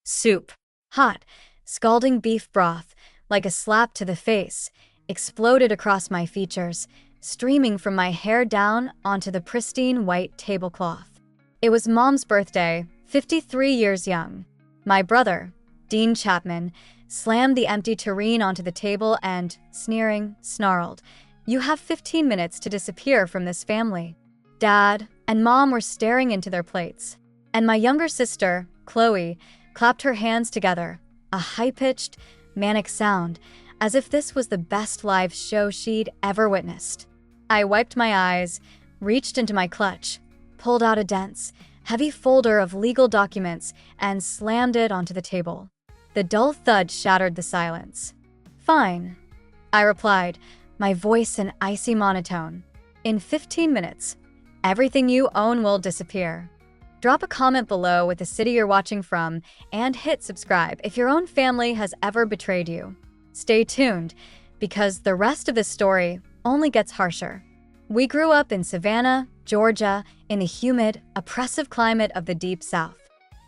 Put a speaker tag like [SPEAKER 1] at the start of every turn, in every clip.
[SPEAKER 1] Soup. Hot, scalding beef broth, like a slap to the face, exploded across my features, streaming from my hair down onto the pristine white tablecloth. It was Mom's birthday, 53 years young. My brother, Dean Chapman, slammed the empty tureen onto the table and, sneering, snarled, "You have 15 minutes to disappear from this family." Dad and Mom were staring into their plates, and my younger sister, Chloe, clapped her hands together, a high-pitched, manic sound, as if this was the best live show she'd ever witnessed. I wiped my eyes, reached into my clutch, pulled out a dense, heavy folder of legal documents, and slammed it onto the table. The dull thud shattered the silence. "Fine," I replied, my voice an icy monotone. "In 15 minutes, everything you own will disappear." Drop a comment below with the city you're watching from, and hit subscribe if your own family has ever betrayed you. Stay tuned, because the rest of this story only gets harsher. We grew up in Savannah, Georgia, in the humid, oppressive climate of the Deep South.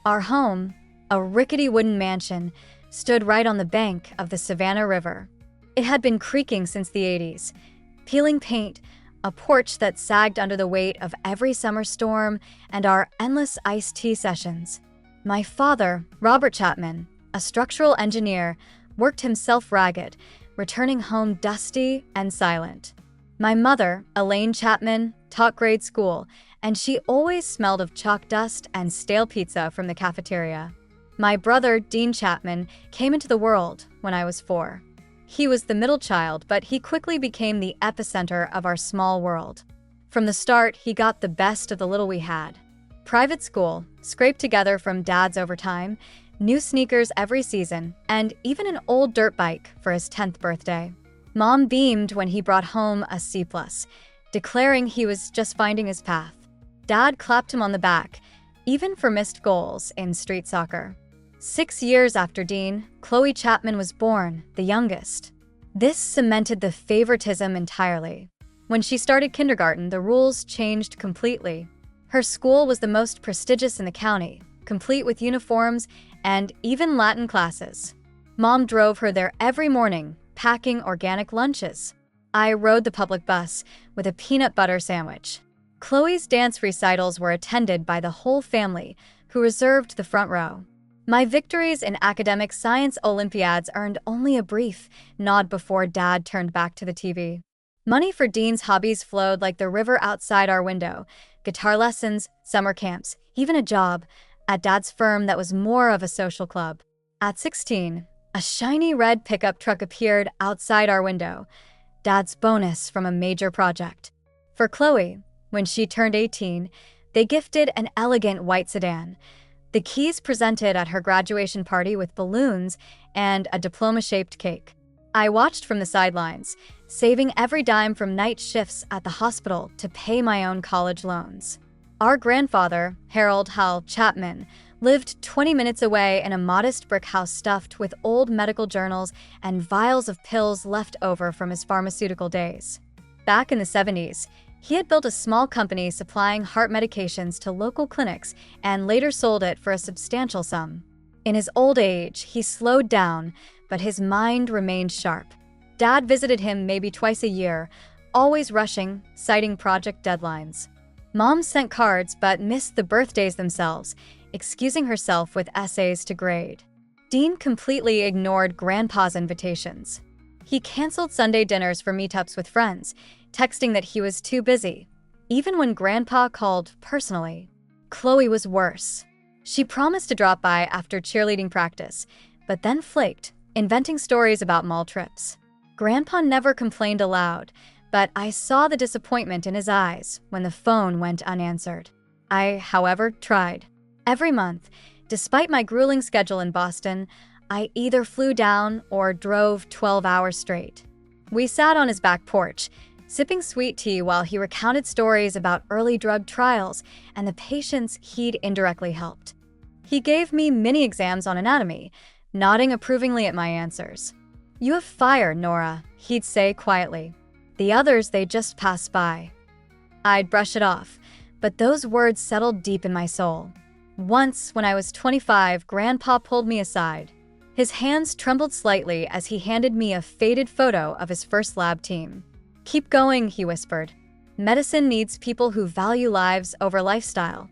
[SPEAKER 1] Our home, a rickety wooden mansion, stood right on the bank of the Savannah River. It had been creaking since the 80s, peeling paint, a porch that sagged under the weight of every summer storm, and our endless iced tea sessions. My father, Robert Chapman, a structural engineer, worked himself ragged, returning home dusty and silent. My mother, Elaine Chapman, taught grade school, and she always smelled of chalk dust and stale pizza from the cafeteria. My brother, Dean Chapman, came into the world when I was 4. He was the middle child, but he quickly became the epicenter of our small world. From the start, he got the best of the little we had. Private school, scraped together from Dad's overtime, new sneakers every season, and even an old dirt bike for his 10th birthday. Mom beamed when he brought home a C+, declaring he was just finding his path. Dad clapped him on the back, even for missed goals in street soccer. 6 years after Dean, Chloe Chapman was born, the youngest. This cemented the favoritism entirely. When she started kindergarten, the rules changed completely. Her school was the most prestigious in the county, complete with uniforms and even Latin classes. Mom drove her there every morning, packing organic lunches. I rode the public bus with a peanut butter sandwich. Chloe's dance recitals were attended by the whole family, who reserved the front row. My victories in academic science Olympiads earned only a brief nod before Dad turned back to the TV. Money for Dean's hobbies flowed like the river outside our window: guitar lessons, summer camps, even a job at Dad's firm that was more of a social club. At 16, a shiny red pickup truck appeared outside our window, Dad's bonus from a major project. For Chloe, when she turned 18, they gifted an elegant white sedan, the keys presented at her graduation party with balloons and a diploma-shaped cake. I watched from the sidelines, saving every dime from night shifts at the hospital to pay my own college loans. Our grandfather, Harold Hal Chapman, lived 20 minutes away in a modest brick house stuffed with old medical journals and vials of pills left over from his pharmaceutical days. Back in the 70s, he had built a small company supplying heart medications to local clinics and later sold it for a substantial sum. In his old age, he slowed down, but his mind remained sharp. Dad visited him maybe twice a year, always rushing, citing project deadlines. Mom sent cards but missed the birthdays themselves, excusing herself with essays to grade. Dean completely ignored Grandpa's invitations. He canceled Sunday dinners for meetups with friends, texting that he was too busy, even when Grandpa called personally. Chloe was worse. She promised to drop by after cheerleading practice, but then flaked, inventing stories about mall trips. Grandpa never complained aloud, but I saw the disappointment in his eyes when the phone went unanswered. I, however, tried. Every month, despite my grueling schedule in Boston, I either flew down or drove 12 hours straight. We sat on his back porch, sipping sweet tea while he recounted stories about early drug trials and the patients he'd indirectly helped. He gave me mini exams on anatomy, nodding approvingly at my answers. "You have fire, Nora," he'd say quietly. "The others, they just pass by." I'd brush it off, but those words settled deep in my soul. Once, when I was 25, Grandpa pulled me aside. His hands trembled slightly as he handed me a faded photo of his first lab team. "Keep going," he whispered. "Medicine needs people who value lives over lifestyle."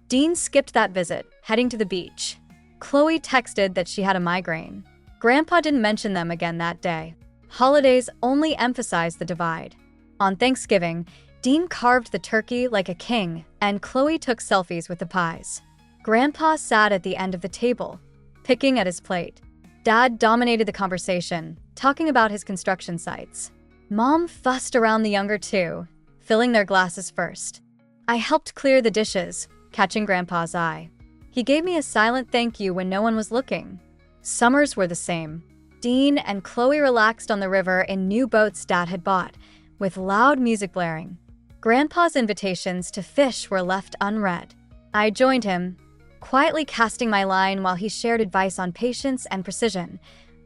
[SPEAKER 1] Dean skipped that visit, heading to the beach. Chloe texted that she had a migraine. Grandpa didn't mention them again that day. Holidays only emphasized the divide. On Thanksgiving, Dean carved the turkey like a king, and Chloe took selfies with the pies. Grandpa sat at the end of the table, picking at his plate. Dad dominated the conversation, talking about his construction sites. Mom fussed around the younger two, filling their glasses first. I helped clear the dishes, catching Grandpa's eye. He gave me a silent thank you when no one was looking. Summers were the same. Dean and Chloe relaxed on the river in new boats Dad had bought, with loud music blaring. Grandpa's invitations to fish were left unread. I joined him, quietly casting my line while he shared advice on patience and precision,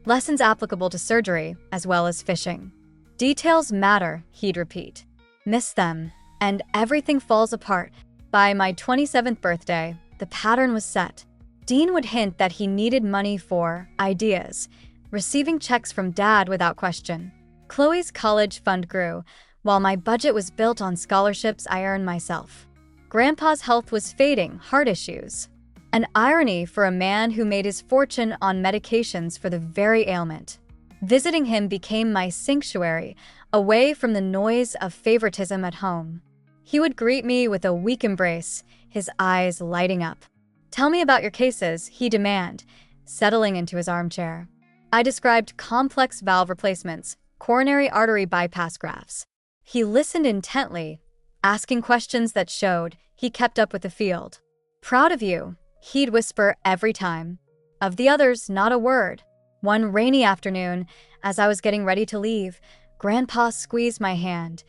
[SPEAKER 1] lessons applicable to surgery as well as fishing. "Details matter," he'd repeat. "Miss them, and everything falls apart." By my 27th birthday, the pattern was set. Dean would hint that he needed money for ideas, receiving checks from Dad without question. Chloe's college fund grew, while my budget was built on scholarships I earned myself. Grandpa's health was fading, heart issues. An irony for a man who made his fortune on medications for the very ailment. Visiting him became my sanctuary, away from the noise of favoritism at home. He would greet me with a weak embrace, his eyes lighting up. "Tell me about your cases," he'd demand, settling into his armchair. I described complex valve replacements, coronary artery bypass grafts. He listened intently, asking questions that showed he kept up with the field. "Proud of you," he'd whisper every time. Of the others, not a word. One rainy afternoon, as I was getting ready to leave, Grandpa squeezed my hand.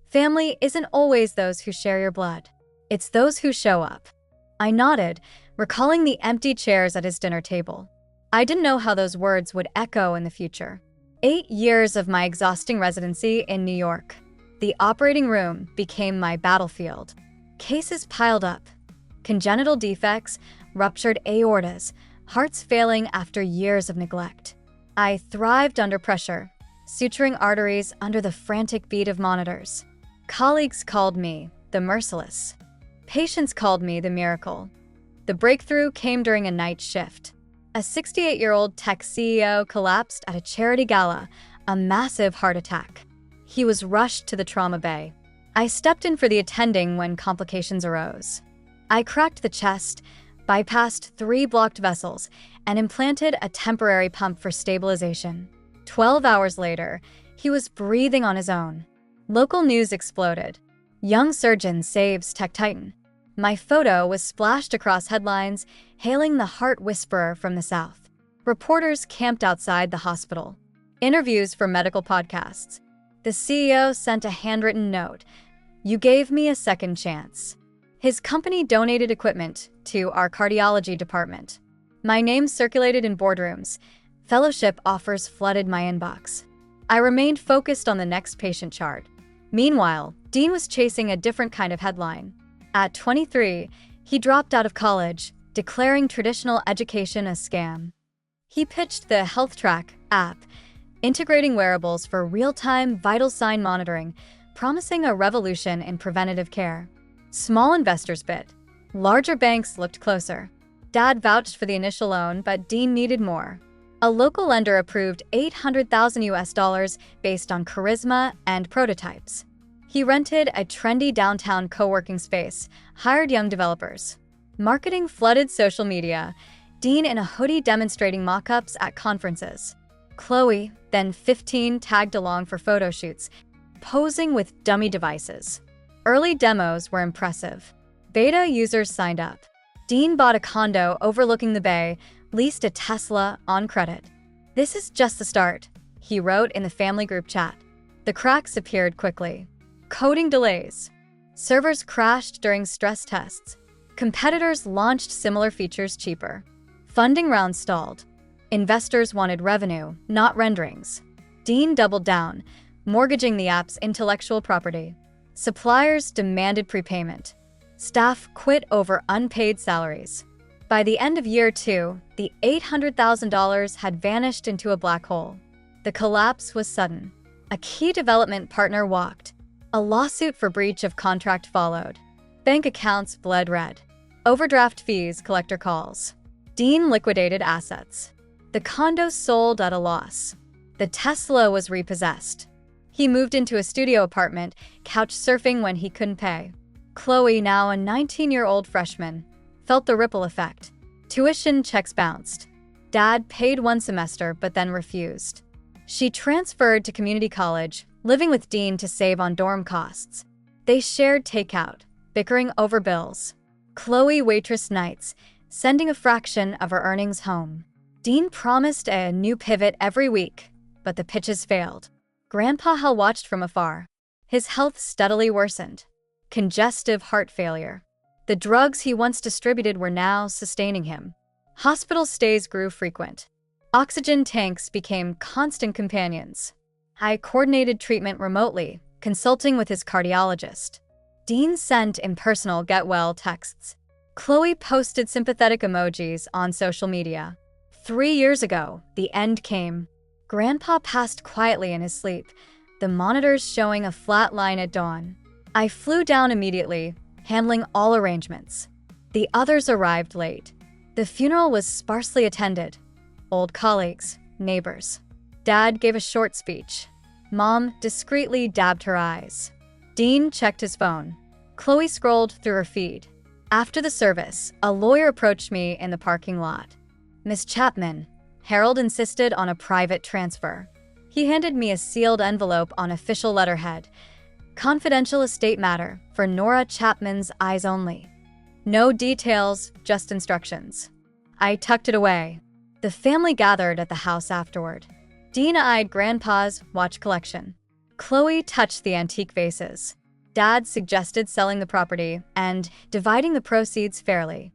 [SPEAKER 1] "Family isn't always those who share your blood. It's those who show up." I nodded, recalling the empty chairs at his dinner table. I didn't know how those words would echo in the future. 8 years of my exhausting residency in New York. The operating room became my battlefield. Cases piled up. Congenital defects, ruptured aortas, hearts failing after years of neglect. I thrived under pressure, suturing arteries under the frantic beat of monitors. Colleagues called me the merciless. Patients called me the miracle. The breakthrough came during a night shift. A 68-year-old tech CEO collapsed at a charity gala, a massive heart attack. He was rushed to the trauma bay. I stepped in for the attending when complications arose. I cracked the chest, bypassed 3 blocked vessels, and implanted a temporary pump for stabilization. 12 hours later, he was breathing on his own. Local news exploded. "Young surgeon saves tech titan." My photo was splashed across headlines, hailing the heart whisperer from the South. Reporters camped outside the hospital. Interviews for medical podcasts. The CEO sent a handwritten note. "You gave me a second chance." His company donated equipment to our cardiology department. My name circulated in boardrooms. Fellowship offers flooded my inbox. I remained focused on the next patient chart. Meanwhile, Dean was chasing a different kind of headline. At 23, he dropped out of college, declaring traditional education a scam. He pitched the HealthTrack app, integrating wearables for real-time vital sign monitoring, promising a revolution in preventative care. Small investors bid. Larger banks looked closer. Dad vouched for the initial loan, but Dean needed more. A local lender approved $800,000 based on charisma and prototypes. He rented a trendy downtown co-working space, hired young developers. Marketing flooded social media, Dean in a hoodie demonstrating mock-ups at conferences. Chloe, then 15, tagged along for photo shoots, posing with dummy devices. Early demos were impressive. Beta users signed up. Dean bought a condo overlooking the bay, leased a Tesla on credit. "This is just the start," he wrote in the family group chat. The cracks appeared quickly. Coding delays. Servers crashed during stress tests. Competitors launched similar features cheaper. Funding rounds stalled. Investors wanted revenue, not renderings. Dean doubled down, mortgaging the app's intellectual property. Suppliers demanded prepayment. Staff quit over unpaid salaries. By the end of year 2, the $800,000 had vanished into a black hole. The collapse was sudden. A key development partner walked. A lawsuit for breach of contract followed. Bank accounts bled red. Overdraft fees, collector calls. Dean liquidated assets. The condo sold at a loss. The Tesla was repossessed. He moved into a studio apartment, couch surfing when he couldn't pay. Chloe, now a 19-year-old freshman, felt the ripple effect. Tuition checks bounced. Dad paid one semester but then refused. She transferred to community college, living with Dean to save on dorm costs. They shared takeout, bickering over bills. Chloe waitress nights, sending a fraction of her earnings home. Dean promised a new pivot every week, but the pitches failed. Grandpa Hal watched from afar. His health steadily worsened. Congestive heart failure. The drugs he once distributed were now sustaining him. Hospital stays grew frequent. Oxygen tanks became constant companions. I coordinated treatment remotely, consulting with his cardiologist. Dean sent impersonal get-well texts. Chloe posted sympathetic emojis on social media. 3 years ago, the end came. Grandpa passed quietly in his sleep, the monitors showing a flat line at dawn. I flew down immediately, handling all arrangements. The others arrived late. The funeral was sparsely attended. Old colleagues, neighbors. Dad gave a short speech. Mom discreetly dabbed her eyes. Dean checked his phone. Chloe scrolled through her feed. After the service, a lawyer approached me in the parking lot. "Miss Chapman," Harold insisted on a private transfer. He handed me a sealed envelope on official letterhead. "Confidential estate matter for Nora Chapman's eyes only. No details, just instructions." I tucked it away. The family gathered at the house afterward. Dean eyed Grandpa's watch collection. Chloe touched the antique vases. Dad suggested selling the property and dividing the proceeds fairly.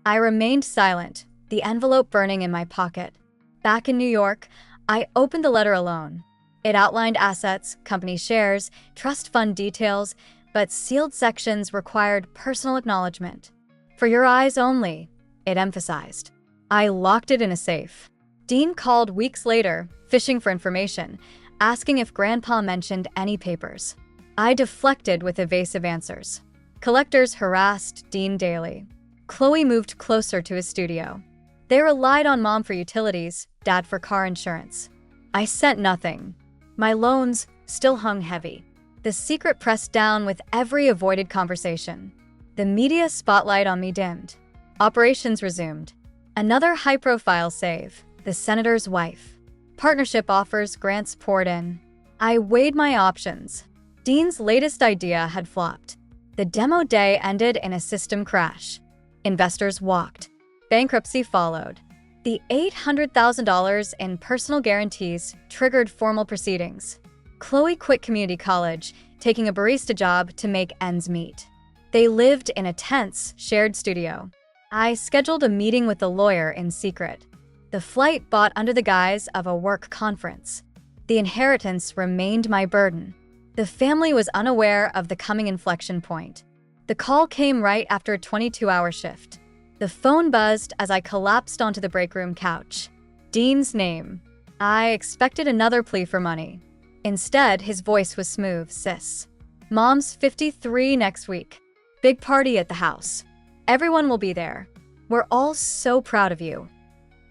[SPEAKER 1] I remained silent, the envelope burning in my pocket. Back in New York, I opened the letter alone. It outlined assets, company shares, trust fund details, but sealed sections required personal acknowledgement. "For your eyes only," it emphasized. I locked it in a safe. Dean called weeks later, fishing for information, asking if Grandpa mentioned any papers. I deflected with evasive answers. Collectors harassed Dean daily. Chloe moved closer to his studio. They relied on Mom for utilities, Dad for car insurance. I sent nothing. My loans still hung heavy. The secret pressed down with every avoided conversation. The media spotlight on me dimmed. Operations resumed. Another high-profile save, the senator's wife. Partnership offers, grants poured in. I weighed my options. Dean's latest idea had flopped. The demo day ended in a system crash. Investors walked. Bankruptcy followed. The $800,000 in personal guarantees triggered formal proceedings. Chloe quit community college, taking a barista job to make ends meet. They lived in a tense, shared studio. I scheduled a meeting with the lawyer in secret. The flight bought under the guise of a work conference. The inheritance remained my burden. The family was unaware of the coming inflection point. The call came right after a 22-hour shift. The phone buzzed as I collapsed onto the break room couch. Dean's name. I expected another plea for money. Instead, his voice was smooth. "Sis. Mom's 53 next week. Big party at the house. Everyone will be there. We're all so proud of you."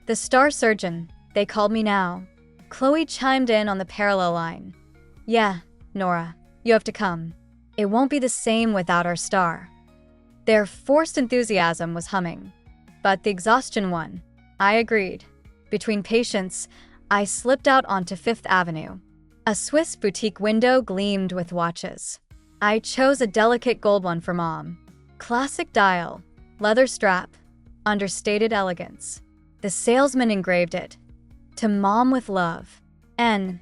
[SPEAKER 1] The star surgeon, they called me now. Chloe chimed in on the parallel line. "Yeah, Nora, you have to come. It won't be the same without our star." Their forced enthusiasm was humming, but the exhaustion won. I agreed. Between patients, I slipped out onto Fifth Avenue. A Swiss boutique window gleamed with watches. I chose a delicate gold one for Mom. Classic dial, leather strap, understated elegance. The salesman engraved it. "To Mom with love." And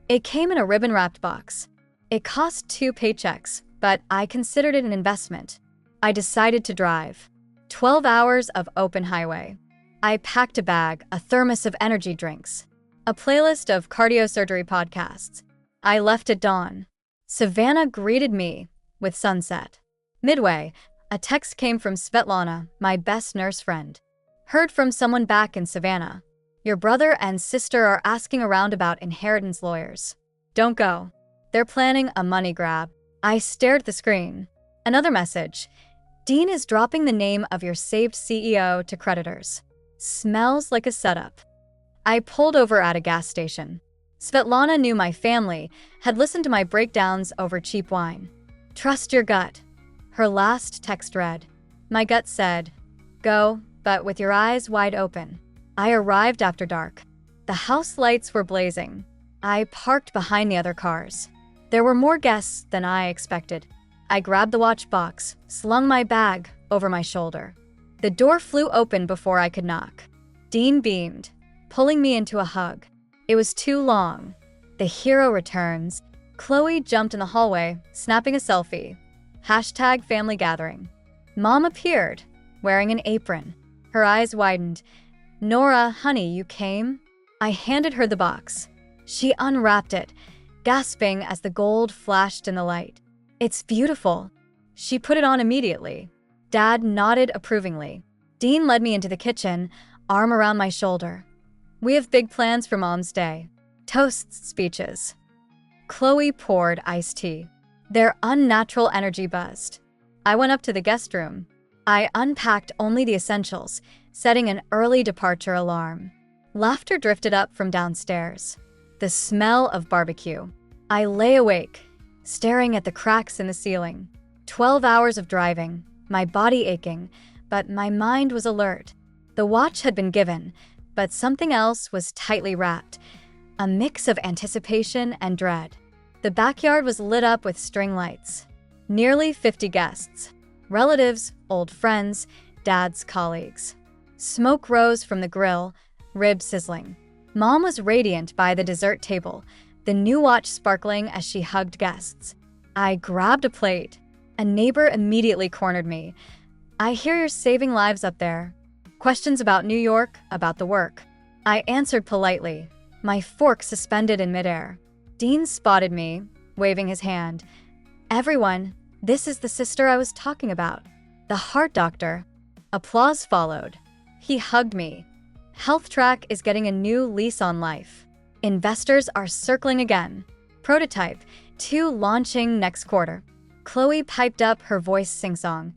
[SPEAKER 1] it came in a ribbon-wrapped box. It cost 2 paychecks, but I considered it an investment. I decided to drive. 12 hours of open highway. I packed a bag, a thermos of energy drinks, a playlist of cardiosurgery podcasts. I left at dawn. Savannah greeted me with sunset. Midway, A text came from Svetlana, my best nurse friend. Heard from someone back in Savannah. Your brother and sister are asking around about inheritance lawyers. Don't go. They're planning a money grab. I stared at the screen. Another message. Dean is dropping the name of your saved CEO to creditors. Smells like a setup. I pulled over at a gas station. Svetlana knew my family had listened to my breakdowns over cheap wine. Trust your gut. Her last text read. My gut said, go, but with your eyes wide open. I arrived after dark. The house lights were blazing. I parked behind the other cars. There were more guests than I expected. I grabbed the watch box, slung my bag over my shoulder. The door flew open before I could knock. Dean beamed, pulling me into a hug. It was too long. The hero returns. Chloe jumped in the hallway, snapping a selfie. #family gathering. Mom appeared, wearing an apron. Her eyes widened. Nora, honey, you came? I handed her the box. She unwrapped it, gasping as the gold flashed in the light. It's beautiful. She put it on immediately. Dad nodded approvingly. Dean led me into the kitchen, arm around my shoulder. We have big plans for Mom's Day. Toasts, speeches. Chloe poured iced tea. Their unnatural energy buzzed. I went up to the guest room. I unpacked only the essentials, setting an early departure alarm. Laughter drifted up from downstairs. The smell of barbecue. I lay awake, staring at the cracks in the ceiling. 12 hours of driving, my body aching, but my mind was alert. The watch had been given, but something else was tightly wrapped, a mix of anticipation and dread. The backyard was lit up with string lights. Nearly 50 guests. Relatives, old friends, Dad's colleagues. Smoke rose from the grill, ribs sizzling. Mom was radiant by the dessert table, the new watch sparkling as she hugged guests. I grabbed a plate. A neighbor immediately cornered me. I hear you're saving lives up there. Questions about New York, about the work. I answered politely, my fork suspended in midair. Dean spotted me, waving his hand. Everyone, this is the sister I was talking about. The heart doctor. Applause followed. He hugged me. HealthTrack is getting a new lease on life. Investors are circling again. Prototype 2 launching next quarter. Chloe piped up, her voice sing-song.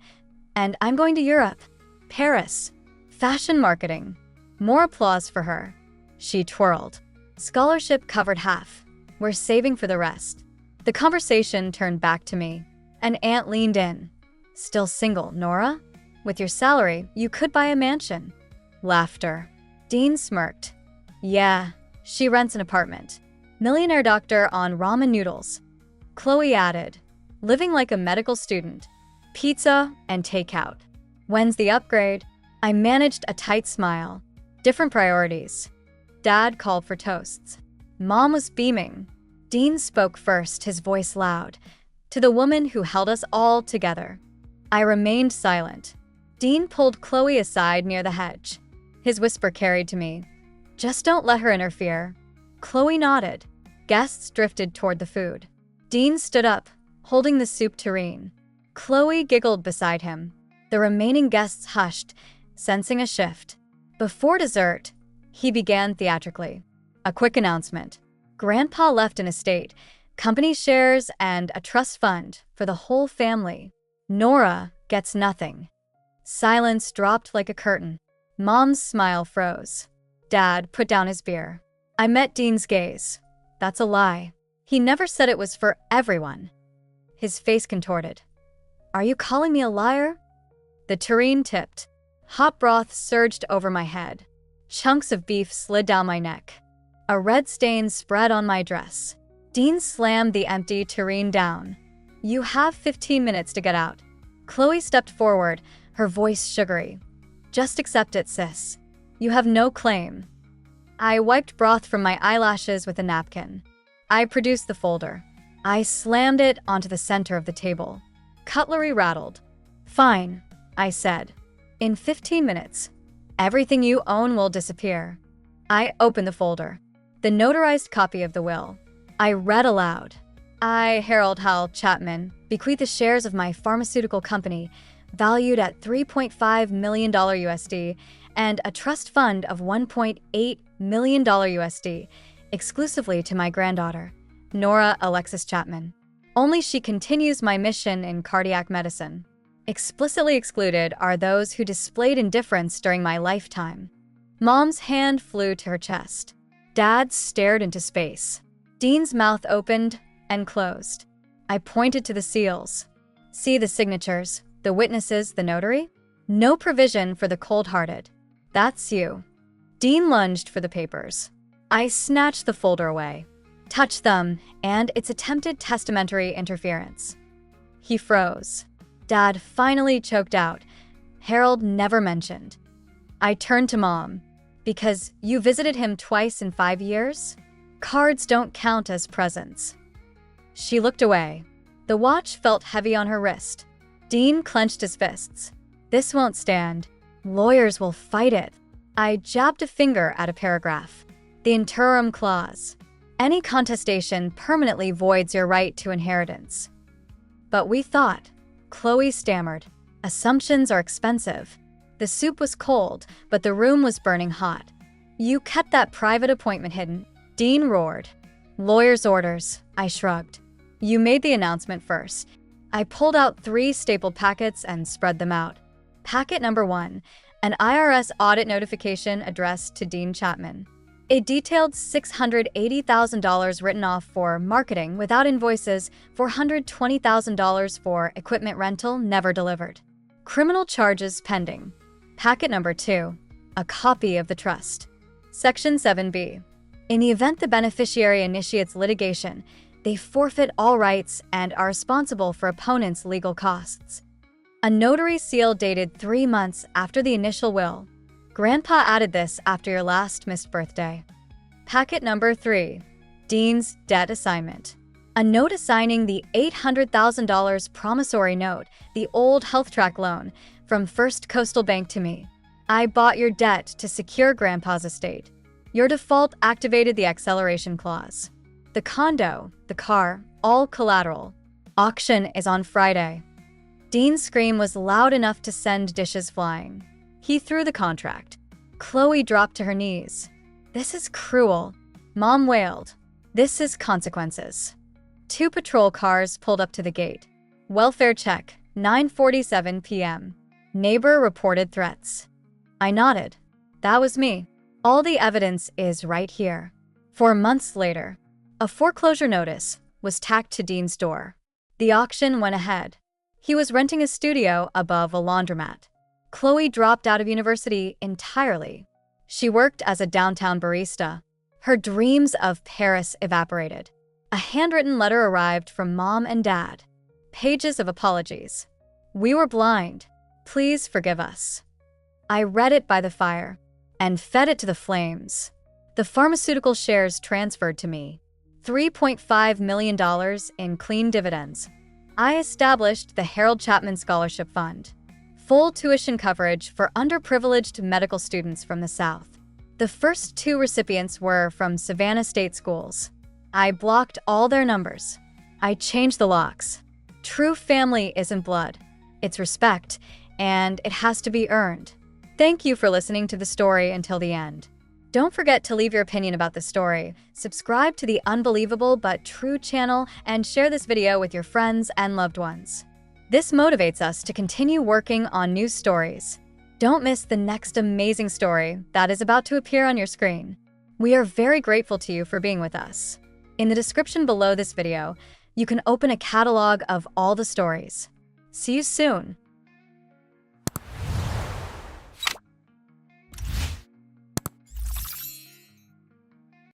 [SPEAKER 1] And I'm going to Europe. Paris. Fashion marketing. More applause for her. She twirled. Scholarship covered half. We're saving for the rest. The conversation turned back to me. An aunt leaned in. Still single, Nora? With your salary, you could buy a mansion. Laughter. Dean smirked. Yeah, she rents an apartment. Millionaire doctor on ramen noodles. Chloe added. Living like a medical student. Pizza and takeout. When's the upgrade? I managed a tight smile. Different priorities. Dad called for toasts. Mom was beaming. Dean spoke first, his voice loud. To the woman who held us all together. I remained silent. Dean pulled Chloe aside near the hedge. His whisper carried to me. Just don't let her interfere. Chloe nodded. Guests drifted toward the food. Dean stood up, holding the soup tureen. Chloe giggled beside him. The remaining guests hushed, sensing a shift. Before dessert, he began theatrically. A quick announcement. Grandpa left an estate, company shares, and a trust fund for the whole family. Nora gets nothing. Silence dropped like a curtain. Mom's smile froze. Dad put down his beer. I met Dean's gaze. That's a lie. He never said it was for everyone. His face contorted. Are you calling me a liar? The tureen tipped. Hot broth surged over my head. Chunks of beef slid down my neck. A red stain spread on my dress. Dean slammed the empty tureen down. You have 15 minutes to get out. Chloe stepped forward, her voice sugary. Just accept it, sis. You have no claim. I wiped broth from my eyelashes with a napkin. I produced the folder. I slammed it onto the center of the table. Cutlery rattled. Fine, I said. In 15 minutes, everything you own will disappear. I opened the folder. The notarized copy of the will. I read aloud. I, Harold Hal Chapman, bequeath the shares of my pharmaceutical company, valued at $3.5 million USD, and a trust fund of $1.8 million USD, exclusively to my granddaughter, Nora Alexis Chapman. Only she continues my mission in cardiac medicine. Explicitly excluded are those who displayed indifference during my lifetime. Mom's hand flew to her chest. Dad stared into space. Dean's mouth opened and closed. I pointed to the seals. See the signatures, the witnesses, the notary? No provision for the cold-hearted. That's you. Dean lunged for the papers. I snatched the folder away. Touch them, and it's attempted testamentary interference. He froze. Dad finally choked out. Harold never mentioned. I turned to Mom. Because you visited him twice in 5 years? Cards don't count as presents. She looked away. The watch felt heavy on her wrist. Dean clenched his fists. This won't stand. Lawyers will fight it. I jabbed a finger at a paragraph. The interim clause. Any contestation permanently voids your right to inheritance. But we thought. Chloe stammered. Assumptions are expensive. The soup was cold, but the room was burning hot. You kept that private appointment hidden. Dean roared. Lawyer's orders, I shrugged. You made the announcement first. I pulled out 3 stapled packets and spread them out. Packet number 1, an IRS audit notification addressed to Dean Chapman. It detailed $680,000 written off for marketing without invoices, $420,000 for equipment rental never delivered. Criminal charges pending. Packet number 2, a copy of the trust. Section 7B. In the event the beneficiary initiates litigation, they forfeit all rights and are responsible for opponent's legal costs. A notary seal dated 3 months after the initial will. Grandpa added this after your last missed birthday. Packet number 3. Dean's debt assignment. A note assigning the $800,000 promissory note, the old HealthTrack loan, from First Coastal Bank to me. I bought your debt to secure Grandpa's estate. Your default activated the acceleration clause. The condo, the car, all collateral. Auction is on Friday. Dean's scream was loud enough to send dishes flying. He threw the contract. Chloe dropped to her knees. This is cruel. Mom wailed. This is consequences. 2 patrol cars pulled up to the gate. Welfare check, 9:47 p.m. Neighbor reported threats. I nodded. That was me. All the evidence is right here. 4 months later, a foreclosure notice was tacked to Dean's door. The auction went ahead. He was renting a studio above a laundromat. Chloe dropped out of university entirely. She worked as a downtown barista. Her dreams of Paris evaporated. A handwritten letter arrived from Mom and Dad. Pages of apologies. We were blind. Please forgive us. I read it by the fire and fed it to the flames. The pharmaceutical shares transferred to me. $3.5 million in clean dividends. I established the Harold Chapman Scholarship Fund. Full tuition coverage for underprivileged medical students from the South. The first 2 recipients were from Savannah State Schools. I blocked all their numbers. I changed the locks. True family isn't blood. It's respect, and it has to be earned. Thank you for listening to the story until the end. Don't forget to leave your opinion about the story, subscribe to the Unbelievable But True channel, and share this video with your friends and loved ones. This motivates us to continue working on new stories. Don't miss the next amazing story that is about to appear on your screen. We are very grateful to you for being with us. In the description below this video, you can open a catalog of all the stories. See you soon!